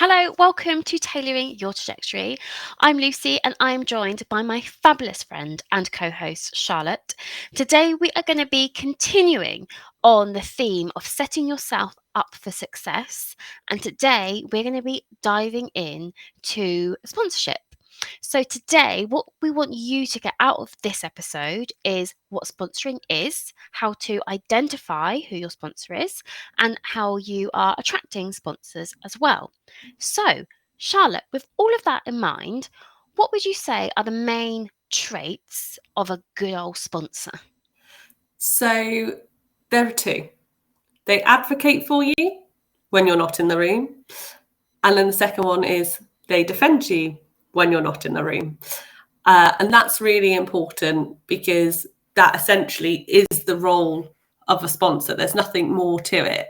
Hello, welcome to Tailoring Your Trajectory. I'm Lucy and I'm joined by my fabulous friend and co host, Charlotte. Today, we are going to be continuing on the theme of setting yourself up for success. And today, we're going to be diving in to sponsorship. So, today, what we want you to get out of this episode is what sponsoring is, how to identify who your sponsor is, and how you are attracting sponsors as well. So, Charlotte, with all of that in mind, what would you say are the main traits of a good old sponsor? So there are two. They advocate for you when you're not in the room. And then the second one is they defend you when you're not in the room. And that's really important because that essentially is the role of a sponsor. There's nothing more to it.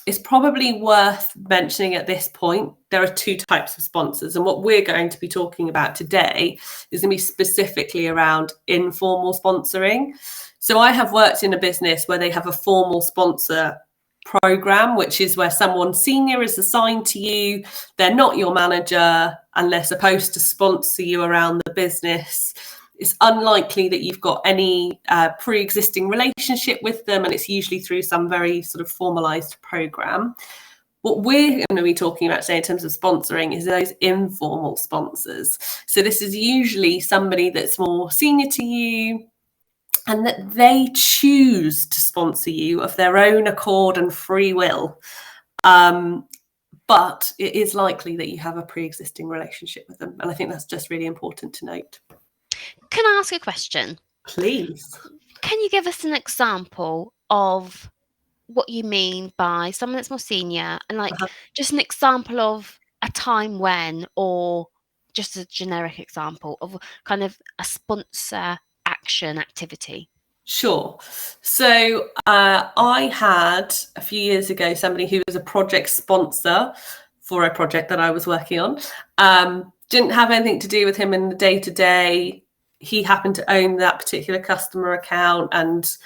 It's probably worth mentioning at this point, there are two types of sponsors. And what we're going to be talking about today is going to be specifically around informal sponsoring. So I have worked in a business where they have a formal sponsor program, which is where someone senior is assigned to you. They're not your manager and they're supposed to sponsor you around the business. It's unlikely that you've got any pre-existing relationship with them, and it's usually through some very sort of formalized program. What we're going to be talking about today in terms of sponsoring is those informal sponsors. So this is usually somebody that's more senior to you and that they choose to sponsor you of their own accord and free will. But it is likely that you have a pre-existing relationship with them. And I think that's just really important to note. Can I ask a question? Please. Can you give us an example of what you mean by someone that's more senior and just an example of a time when, or just a generic example of kind of a sponsor action activity? Sure. So I had a few years ago somebody who was a project sponsor for a project that I was working on. Didn't have anything to do with him in the day-to-day. He happened to own that particular customer account and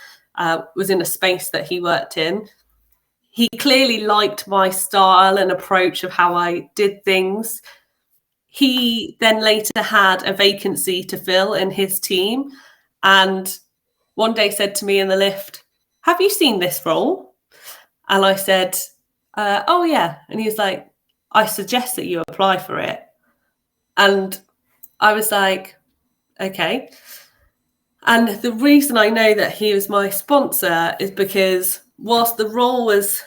was in a space that he worked in. He clearly liked my style and approach of how I did things. He then later had a vacancy to fill in his team and one day said to me in the lift, "Have you seen this role?" And I said, "Oh, yeah." And he was like, "I suggest that you apply for it." And I was like, okay. And the reason I know that he was my sponsor is because whilst the role was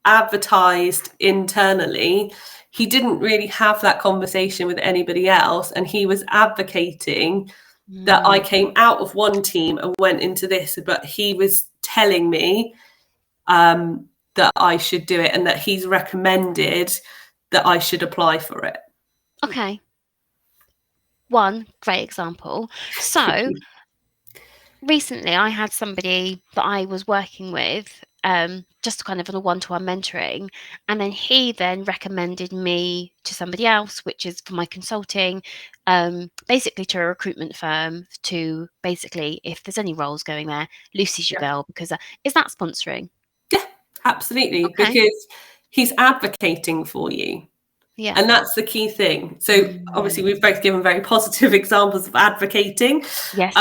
advertised internally, he didn't really have that conversation with anybody else. And he was advocating that I came out of one team and went into this, but he was telling me that I should do it and that he's recommended that I should apply for it. Okay. One great example. So recently I had somebody that I was working with, just kind of on a one-to-one mentoring, and then he then recommended me to somebody else, which is for my consulting, basically to a recruitment firm, to basically, if there's any roles going there, Lucy's your girl, because is that sponsoring? Yeah, absolutely. Okay. Because he's advocating for you. Yeah. And that's the key thing. So obviously we've both given very positive examples of advocating. Yes.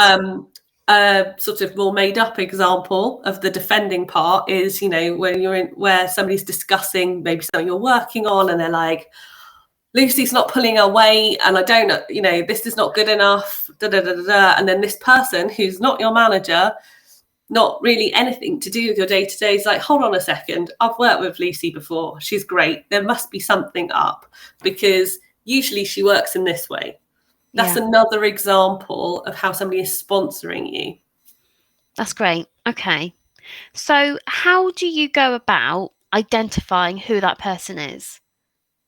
A sort of more made up example of the defending part is, you know, when you're in where somebody's discussing maybe something you're working on and they're like, "Lucy's not pulling her weight and I don't know, you know, this is not good enough, da, da, da, da, da." And then this person who's not your manager, not really anything to do with your day-to-day, is like, "Hold on a second, I've worked with Lucy before, she's great, there must be something up because usually she works in this way." That's another example of how somebody is sponsoring you. That's great. Okay. So how do you go about identifying who that person is?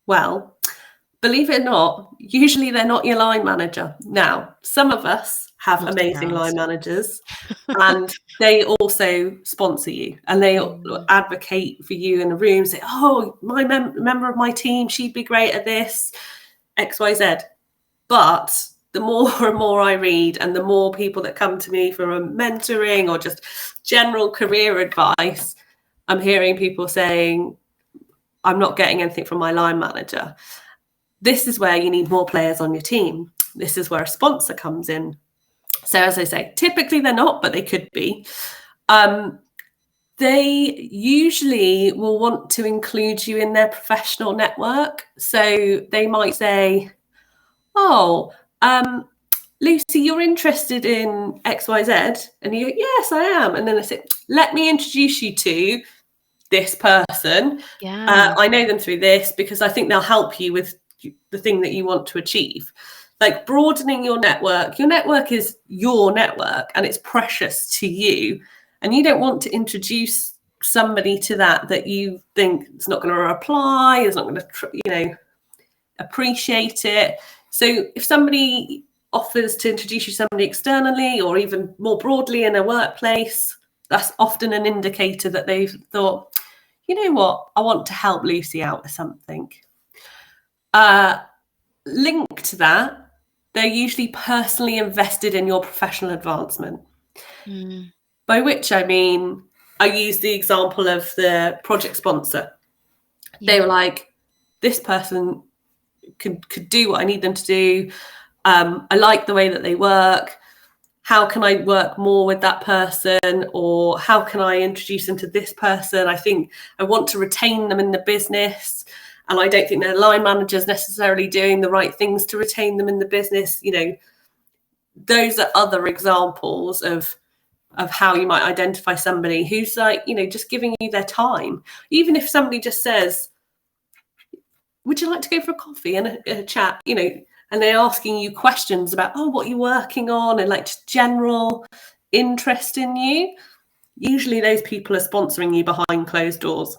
Well, believe it or not, usually they're not your line manager. Now, some of us have amazing line managers and they also sponsor you and they advocate for you in a room, say, "Oh, my member of my team, she'd be great at this, XYZ." But the more and more I read and the more people that come to me for a mentoring or just general career advice, I'm hearing people saying, I'm not getting anything from my line manager. This is where you need more players on your team. This is where a sponsor comes in. So as I say, typically they're not, but they could be. They usually will want to include you in their professional network. So they might say, oh, Lucy, you're interested in XYZ? And you go, yes, I am. And then they say, let me introduce you to this person. Yeah. I know them through this because I think they'll help you with the thing that you want to achieve. Like broadening your network. Your network is your network and it's precious to you. And you don't want to introduce somebody to that you think is not going to reply, is not going to, appreciate it. So if somebody offers to introduce you to somebody externally or even more broadly in a workplace, that's often an indicator that they've thought, you know what, I want to help Lucy out with something. Linked to that, they're usually personally invested in your professional advancement. By which I mean, I use the example of the project sponsor. They were like, this person could do what I need them to do. I like the way that they work. How can I work more with that person? Or how can I introduce them to this person? I think I want to retain them in the business. And I don't think their line manager's necessarily doing the right things to retain them in the business. Those are other examples of how you might identify somebody who's like, just giving you their time. Even if somebody just says, would you like to go for a coffee and a chat, and they're asking you questions about, what you're working on and like just general interest in you. Usually those people are sponsoring you behind closed doors.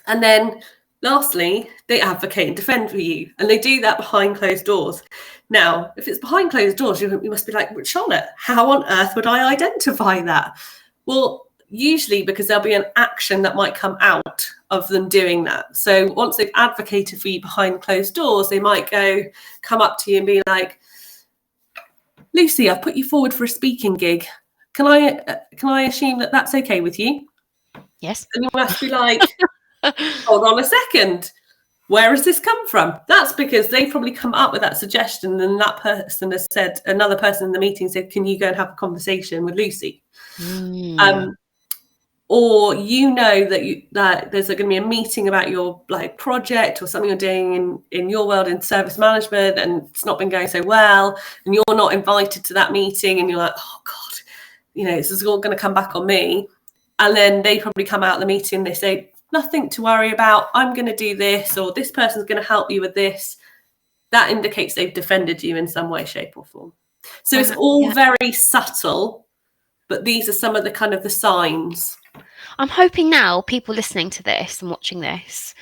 And then lastly, they advocate and defend for you. And they do that behind closed doors. Now, if it's behind closed doors, you must be like, Charlotte, how on earth would I identify that? Well, usually because there'll be an action that might come out of them doing that. So once they've advocated for you behind closed doors, they might come up to you and be like, Lucy, I've put you forward for a speaking gig. Can I assume that that's okay with you? Yes. And you must be like, hold on a second. Where has this come from? That's because they probably come up with that suggestion and that person has said, another person in the meeting said, can you go and have a conversation with Lucy? Or that there's going to be a meeting about your project or something you're doing in your world in service management and it's not been going so well and you're not invited to that meeting and you're like, oh God, this is all going to come back on me. And then they probably come out of the meeting and they say, nothing to worry about, I'm going to do this, or this person's going to help you with this. That indicates they've defended you in some way, shape or form. So it's all very subtle, but these are some of the kind of the signs. I'm hoping now people listening to this and watching this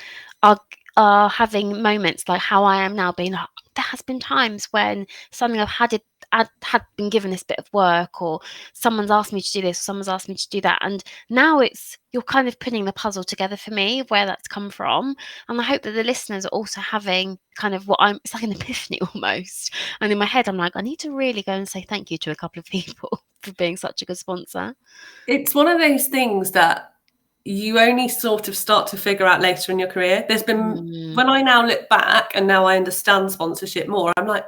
are having moments like how I am now, being like, there has been times when something I've had been given this bit of work, or someone's asked me to do this, or someone's asked me to do that, and now you're kind of putting the puzzle together for me of where that's come from. And I hope that the listeners are also having kind of it's like an epiphany almost. And in my head, I'm like, I need to really go and say thank you to a couple of people for being such a good sponsor. It's one of those things that you only sort of start to figure out later in your career. There's been, when I now look back and now I understand sponsorship more, I'm like,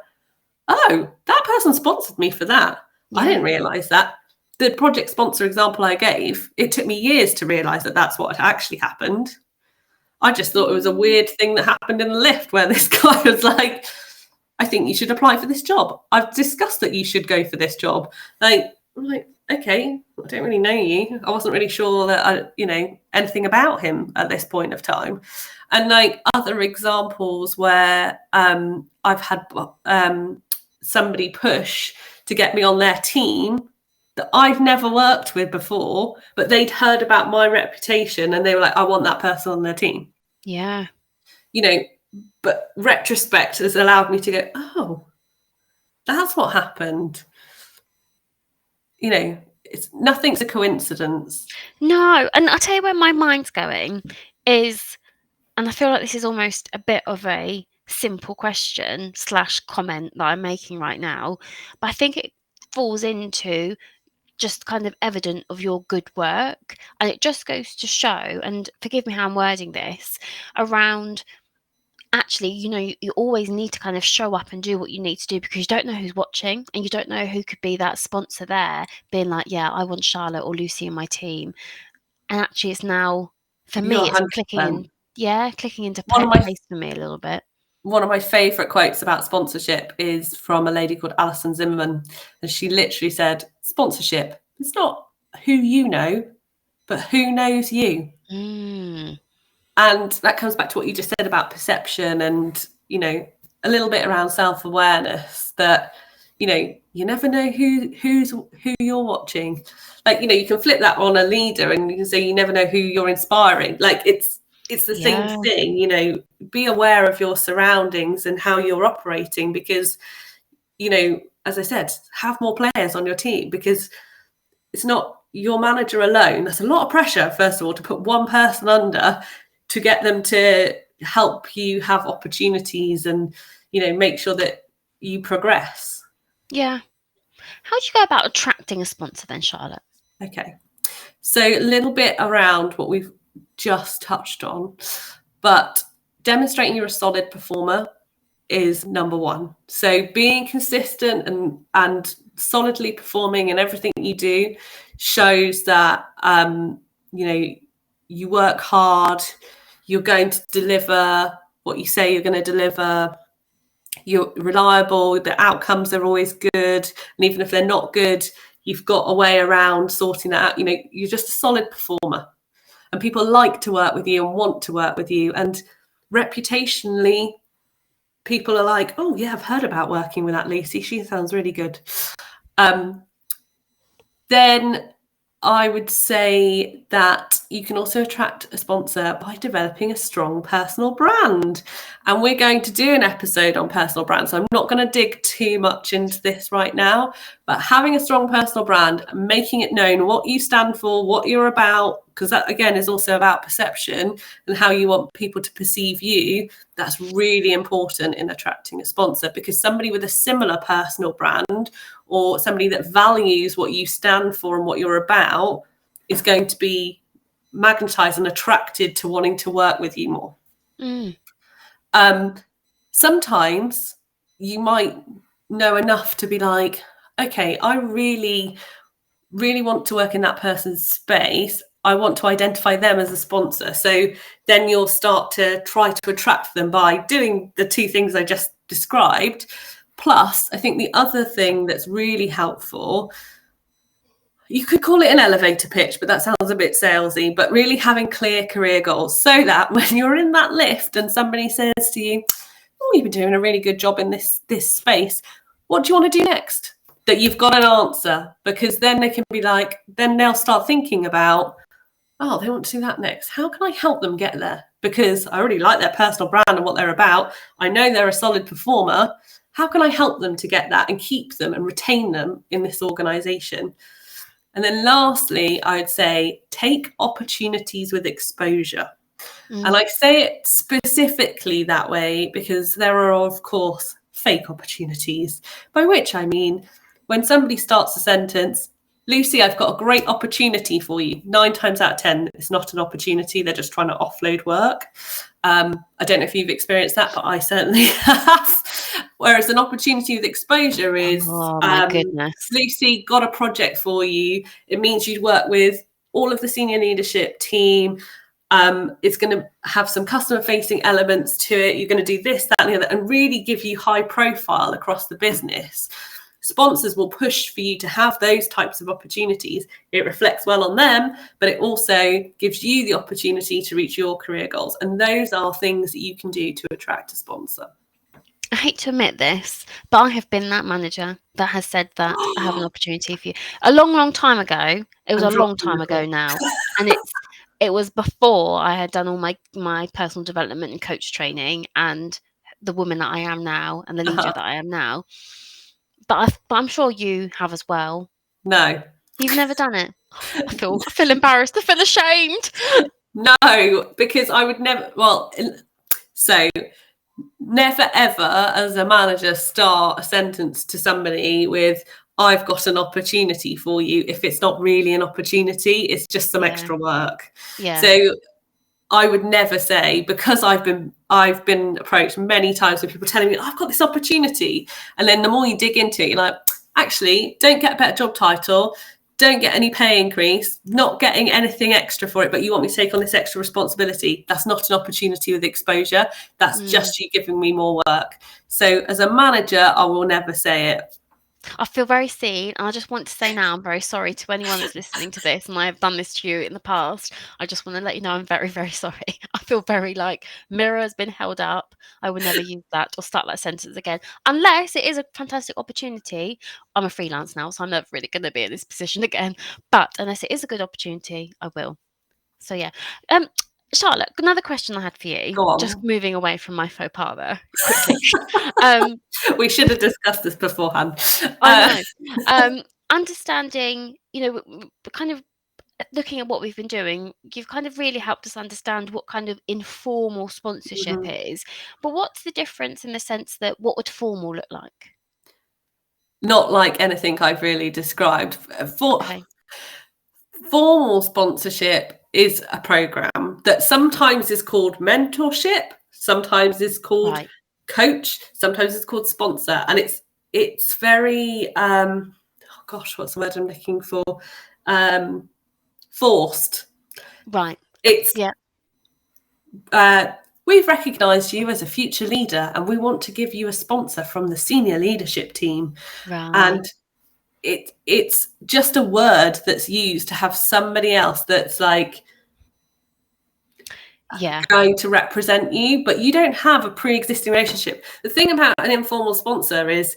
oh, that person sponsored me for that. Yeah. I didn't realise that. The project sponsor example I gave, it took me years to realise that that's what had actually happened. I just thought it was a weird thing that happened in the lift where this guy was like, I think you should apply for this job. I've discussed that you should go for this job. I'm like, okay, I don't really know you. I wasn't really sure that anything about him at this point of time. And other examples where I've had somebody push to get me on their team that I've never worked with before, but they'd heard about my reputation and they were like, I want that person on their team. Yeah. But retrospect has allowed me to go, oh, that's what happened. Nothing's a coincidence. No, and I'll tell you where my mind's going is, and I feel like this is almost a bit of a simple question / comment that I'm making right now, but I think it falls into just kind of evident of your good work. And it just goes to show, and forgive me how I'm wording this, around actually, you always need to kind of show up and do what you need to do, because you don't know who's watching, and you don't know who could be that sponsor there being like, yeah, I want Charlotte or Lucy in my team. And actually, it's now, for You're me, it's 100%. clicking into One of my place for me a little bit. one of my favourite quotes about sponsorship is from a lady called Alison Zimmerman, and she literally said, "Sponsorship, it's not who you know, but who knows you." Mm, And that comes back to what you just said about perception and, a little bit around self-awareness, that, you never know who you're watching. Like, you can flip that on a leader and you can say you never know who you're inspiring. Like, it's the same yeah. thing, be aware of your surroundings and how you're operating, because, as I said, have more players on your team, because it's not your manager alone. That's a lot of pressure, first of all, to put one person under, to get them to help you have opportunities and, make sure that you progress. Yeah. How do you go about attracting a sponsor then, Charlotte? Okay. So a little bit around what we've just touched on, but demonstrating you're a solid performer is number one. So being consistent and solidly performing in everything you do shows that you work hard, you're going to deliver what you say you're going to deliver, you're reliable, the outcomes are always good, and even if they're not good, you've got a way around sorting that out. You're just a solid performer, and people like to work with you and want to work with you, and reputationally people are like, oh yeah, I've heard about working with that Lucy, she sounds really good. Then I would say that you can also attract a sponsor by developing a strong personal brand. And we're going to do an episode on personal brand, so I'm not going to dig too much into this right now, but having a strong personal brand, making it known what you stand for, what you're about, because that again is also about perception and how you want people to perceive you. That's really important in attracting a sponsor, because somebody with a similar personal brand, or somebody that values what you stand for and what you're about, is going to be magnetized and attracted to wanting to work with you more. Sometimes you might know enough to be like, okay, I really, really want to work in that person's space. I want to identify them as a sponsor. So then you'll start to try to attract them by doing the two things I just described. Plus, I think the other thing that's really helpful, you could call it an elevator pitch, but that sounds a bit salesy, but really having clear career goals, so that when you're in that lift and somebody says to you, oh, you've been doing a really good job in this space, what do you want to do next? That you've got an answer, because then they can be like, then they'll start thinking about, oh, they want to do that next. How can I help them get there? Because I already like their personal brand and what they're about. I know they're a solid performer. How can I help them to get that and keep them and retain them in this organization? And then lastly, I would say take opportunities with exposure. And I say it specifically that way because there are, of course, fake opportunities, by which I mean when somebody starts a sentence, Lucy, I've got a great opportunity for you. 9 times out of 10, it's not an opportunity. They're just trying to offload work. I don't know if you've experienced that, but I certainly have. Whereas an opportunity with exposure is, Oh my goodness. Lucy, got a project for you. It means you'd work with all of the senior leadership team. It's going to have some customer facing elements to it. You're going to do this, that, and the other, and really give you high profile across the business. Sponsors will push for you to have those types of opportunities. It reflects well on them, but it also gives you the opportunity to reach your career goals. And those are things that you can do to attract a sponsor. I hate to admit this, but I have been that manager that has said that I have an opportunity for you. A long, long time ago. It was I'm a long dropping time the ago book. now. And it was before I had done all my personal development and coach training and the woman that I am now and the leader that I am now. But I'm sure you have as well. No. You've never done it. I feel embarrassed. I feel ashamed. No, because I would never, so never ever as a manager start a sentence to somebody with, I've got an opportunity for you, if it's not really an opportunity, it's just some Yeah. extra work. Yeah. So I would never say, because I've been approached many times with people telling me, I've got this opportunity. And then the more you dig into it, you're like, actually, don't get a better job title, don't get any pay increase, not getting anything extra for it, but you want me to take on this extra responsibility. That's not an opportunity with exposure. That's just you giving me more work. So as a manager, I will never say it. I feel very seen, and I just want to say now I'm very sorry to anyone that's listening to this, and I have done this to you in the past. I just want to let you know I'm very, very sorry. I feel very like mirror has been held up. I will never use that or start that sentence again, unless it is a fantastic opportunity. I'm a freelance now, so I'm never really going to be in this position again. But unless it is a good opportunity, I will. So yeah. Um, Charlotte, another question I had for you, Go just on. moving away from my faux pas there quickly. um, We should have discussed this beforehand. I know. Understanding, kind of looking at what we've been doing, you've kind of really helped us understand what kind of informal sponsorship Mhm. is. But what's the difference in the sense that what would formal look like? Not like anything I've really described. Okay. Formal sponsorship is a program that sometimes is called mentorship, sometimes is called Right. coach, sometimes it's called sponsor, and it's very oh gosh, what's the word I'm looking for? Forced. Right. It's Yeah. we've recognised you as a future leader, and we want to give you a sponsor from the senior leadership team, Right. and it's just a word that's used to have somebody else that's like Yeah. going to represent you, but you don't have a pre-existing relationship. The thing about an informal sponsor is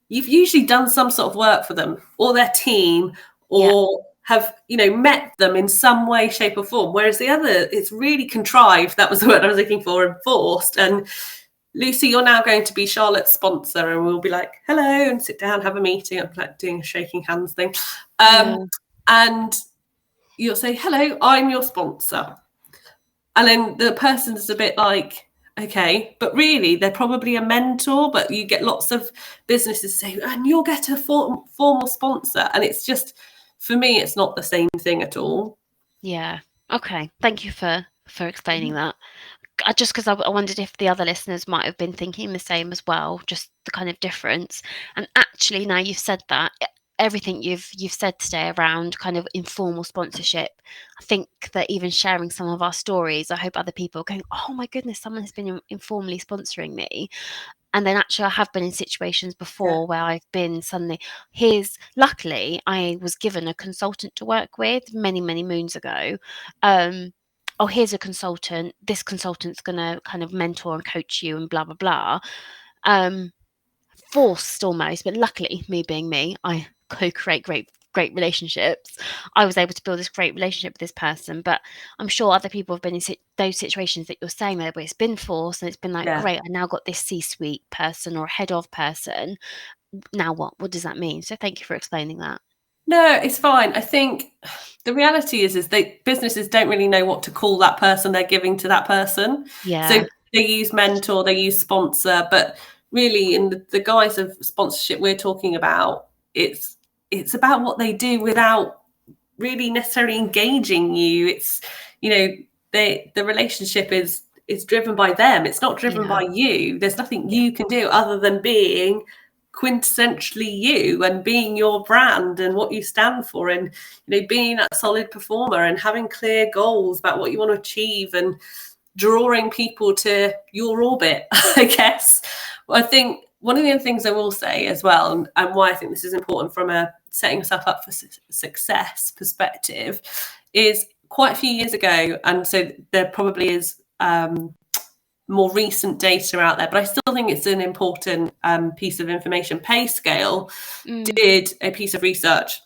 you've usually done some sort of work for them or their team, Yeah. or have met them in some way, shape or form, whereas the other, it's really contrived. That was the word I was looking for, and forced. And Lucy, you're now going to be Charlotte's sponsor, and we'll be like, hello, and sit down, have a meeting. I'm like doing a shaking hands thing. Yeah. And you'll say, hello, I'm your sponsor. And then the person's a bit like, okay, but really they're probably a mentor, but you get lots of businesses say, and you'll get a formal sponsor. And it's just, for me, it's not the same thing at all. Yeah. Okay. Thank you for explaining that. Just because I wondered if the other listeners might have been thinking the same as well, just the kind of difference. And actually, now you've said that, everything you've said today around kind of informal sponsorship, I think that even sharing some of our stories, I hope other people are going, oh my goodness, someone has been informally sponsoring me. And then actually I have been in situations Yeah. before where I've been suddenly luckily I was given a consultant to work with many, many moons ago. Oh, here's a consultant. This consultant's gonna kind of mentor and coach you and blah blah blah. Um, Forced almost, but luckily, me being me, I co-create great relationships. I was able to build this great relationship with this person, but I'm sure other people have been in those situations that you're saying there, where it's been forced and it's been like, Yeah. great, I now got this C-suite person or head of person. Now what? What does that mean? So thank you for explaining that. No, it's fine. I think the reality is businesses don't really know what to call that person they're giving to that person. So Yeah, they use mentor, they use sponsor, but really in the guise of sponsorship we're talking about, it's about what they do without really necessarily engaging you. It's the relationship is driven by them. It's not driven yeah, by you. There's nothing yeah, you can do other than being quintessentially you and being your brand and what you stand for, and being that solid performer and having clear goals about what you want to achieve and drawing people to your orbit. I guess I think one of the other things I will say as well, and why I think this is important from a setting yourself up for success perspective, is quite a few years ago, and so there probably is more recent data out there, but I still think it's an important piece of information. PayScale mm, did a piece of research,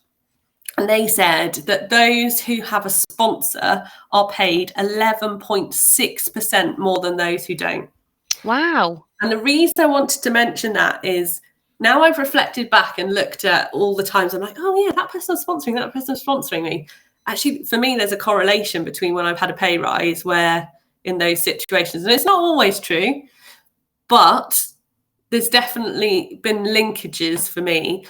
and they said that those who have a sponsor are paid 11.6% more than those who don't. wow, And the reason I wanted to mention that is, now I've reflected back and looked at all the times I'm like, oh yeah, that person's sponsoring, that person's sponsoring me. Actually, for me, there's a correlation between when I've had a pay rise where in those situations, and it's not always true, but there's definitely been linkages for me.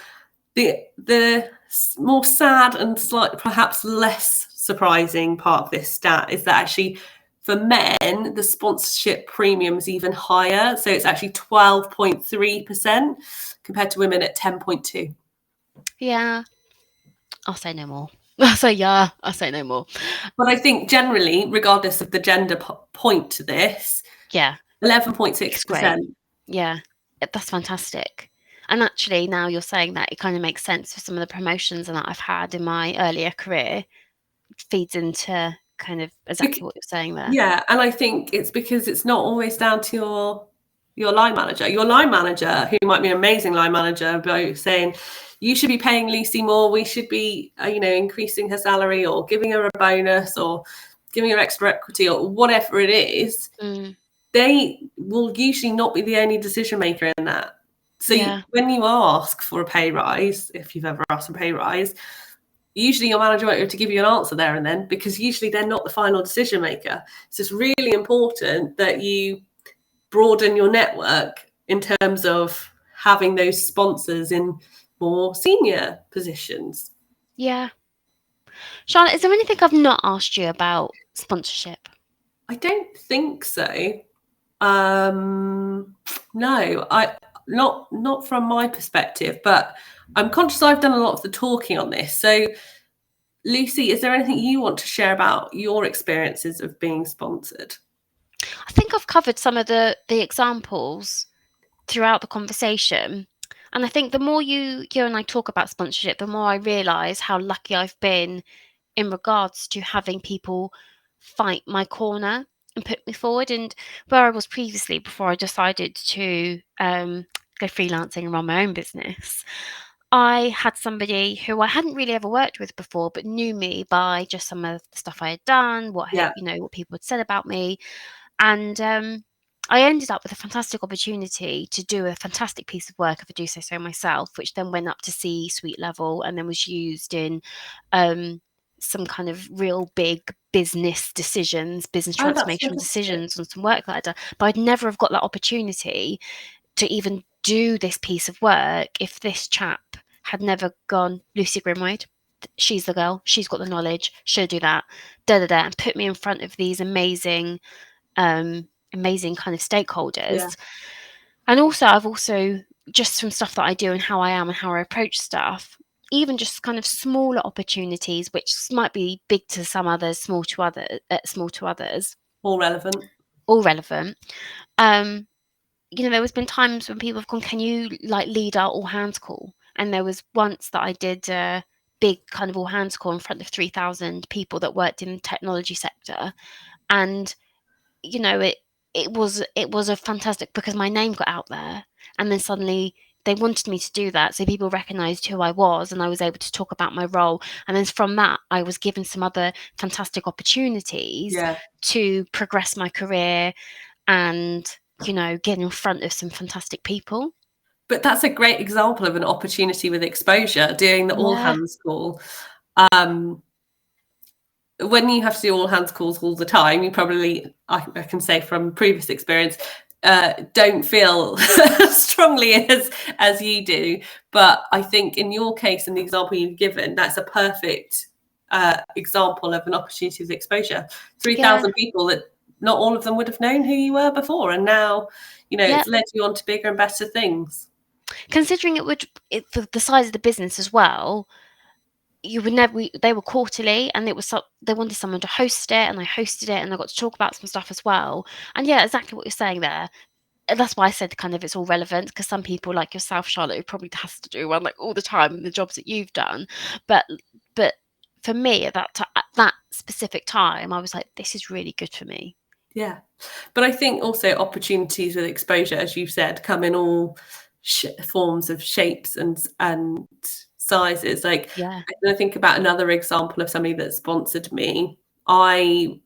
The more sad and slightly perhaps less surprising part of this stat is that actually for men the sponsorship premium is even higher, so it's actually 12.3% compared to women at 10.2. Yeah, I'll say no more. I'll say yeah, I'll say no more. But I think generally, regardless of the gender point to this, Yeah, it's great. 11.6%. Yeah, that's fantastic. And actually, now you're saying that, it kind of makes sense for some of the promotions that I've had in my earlier career. It feeds into kind of exactly what you're saying there. Yeah, and I think it's because it's not always down to your line manager. Your line manager, who might be an amazing line manager, but saying you should be paying Lucy more, we should be, increasing her salary or giving her a bonus or giving her extra equity or whatever it is. Mm, They will usually not be the only decision maker in that. So yeah, when you ask for a pay rise, if you've ever asked for a pay rise, usually your manager won't be able to give you an answer there and then, because usually they're not the final decision maker. So it's really important that you broaden your network in terms of having those sponsors in more senior positions. yeah. Charlotte, is there anything I've not asked you about sponsorship? I don't think so. No, I not from my perspective, but I'm conscious I've done a lot of the talking on this. So Lucy, is there anything you want to share about your experiences of being sponsored? I think I've covered some of the examples throughout the conversation. And I think the more you and I talk about sponsorship, the more I realise how lucky I've been in regards to having people fight my corner and put me forward. And where I was previously, before I decided to go freelancing and run my own business, I had somebody who I hadn't really ever worked with before, but knew me by just some of the stuff I had done, Yeah, what people had said about me, and I ended up with a fantastic opportunity to do a fantastic piece of work, if I do say so myself, which then went up to C-suite level and then was used in um, some kind of real big business oh, that's transformational fantastic. decisions on some work that I'd done. But I'd never have got that opportunity to even do this piece of work if this chap had never gone, Lucy Grimwade, she's the girl, she's got the knowledge, she'll do that, and put me in front of these amazing kind of Yeah, stakeholders. And also, I've also, just from stuff that I do and how I am and how I approach stuff, even just kind of smaller opportunities, which might be big to some others, small to others, all relevant. all relevant. Um, there has been times when people have gone, "Can you like lead our all hands call?" And there was once that I did a big kind of all hands call in front of 3,000 people that worked in the technology sector, and it was a fantastic, because my name got out there, and then suddenly they wanted me to do that, so people recognized who I was, and I was able to talk about my role, and then from that I was given some other fantastic opportunities Yeah. to progress my career and get in front of some fantastic people. But that's a great example of an opportunity with exposure, doing the all Yeah, hands call. Um, when you have to do all hands calls all the time, you probably, I can say from previous experience, don't feel strongly as you do. But I think in your case, in the example you've given, that's a perfect example of an opportunity with exposure. yeah, 3,000 people that not all of them would have known who you were before, and now yeah. it's led you on to bigger and better things. Considering the size of the business as well, you would never they were quarterly, and they wanted someone to host it, and I hosted it, and I got to talk about some stuff as well. And yeah, exactly what you're saying there. And that's why I said kind of it's all relevant, because some people like yourself, Charlotte, who probably has to do one like all the time in the jobs that you've done. But for me at that specific time, I was like, this is really good for me. Yeah. But I think also opportunities with exposure, as you've said, come in all forms of shapes and sizes. Like, Yeah. I think about another example of somebody that sponsored me. I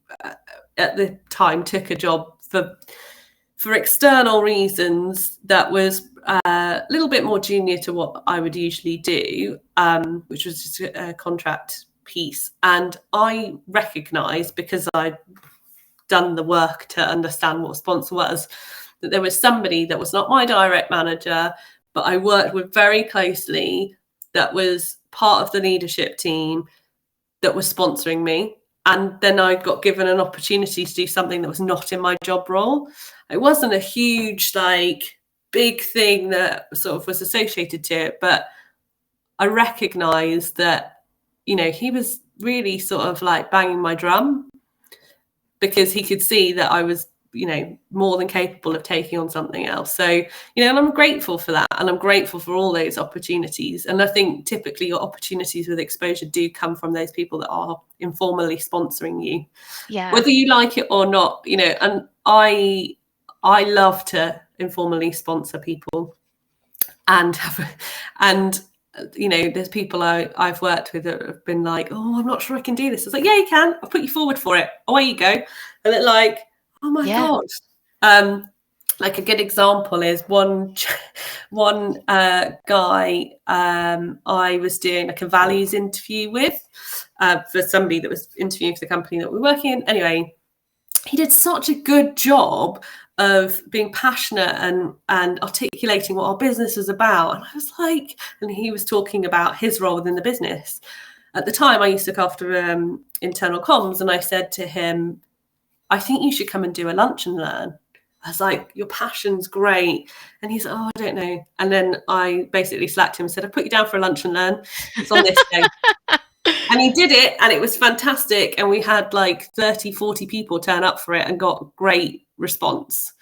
at the time took a job for external reasons that was a little bit more junior to what I would usually do, which was just a contract piece. And I recognised, because I'd done the work to understand what a sponsor was, that there was somebody that was not my direct manager, but I worked with very closely, that was part of the leadership team that was sponsoring me. And then I got given an opportunity to do something that was not in my job role. It wasn't a huge, like, big thing that sort of was associated to it, but I recognized that, he was really sort of like banging my drum, because he could see that I was, more than capable of taking on something else. So, and I'm grateful for that. And I'm grateful for all those opportunities. And I think typically your opportunities with exposure do come from those people that are informally sponsoring you, whether you like it or not, and I love to informally sponsor people, and there's people I've worked with that have been like, oh, I'm not sure I can do this. I was like, yeah, you can. I'll put you forward for it. Away you go. And they're like, oh my God. Like a good example is one guy I was doing like a values interview with for somebody that was interviewing for the company that we're working in. Anyway, he did such a good job of being passionate and articulating what our business was about. And I was like, and he was talking about his role within the business. At the time, I used to look after internal comms, and I said to him, I think you should come and do a lunch and learn. I was like, your passion's great. And he's like, oh, I don't know. And then I basically slacked him and said, I put you down for a lunch and learn. It's on this day. And he did it, and it was fantastic. And we had like 30, 40 people turn up for it and got great response.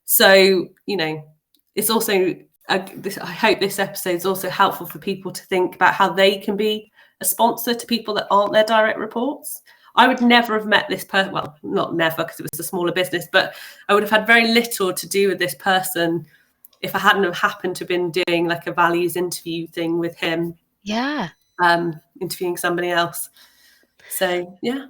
So, it's also, I hope this episode is also helpful for people to think about how they can be a sponsor to people that aren't their direct reports. I would never have met this person, well, not never, because it was a smaller business, but I would have had very little to do with this person if I hadn't have happened to have been doing like a values interview thing with him. Yeah. Interviewing somebody else. So, yeah.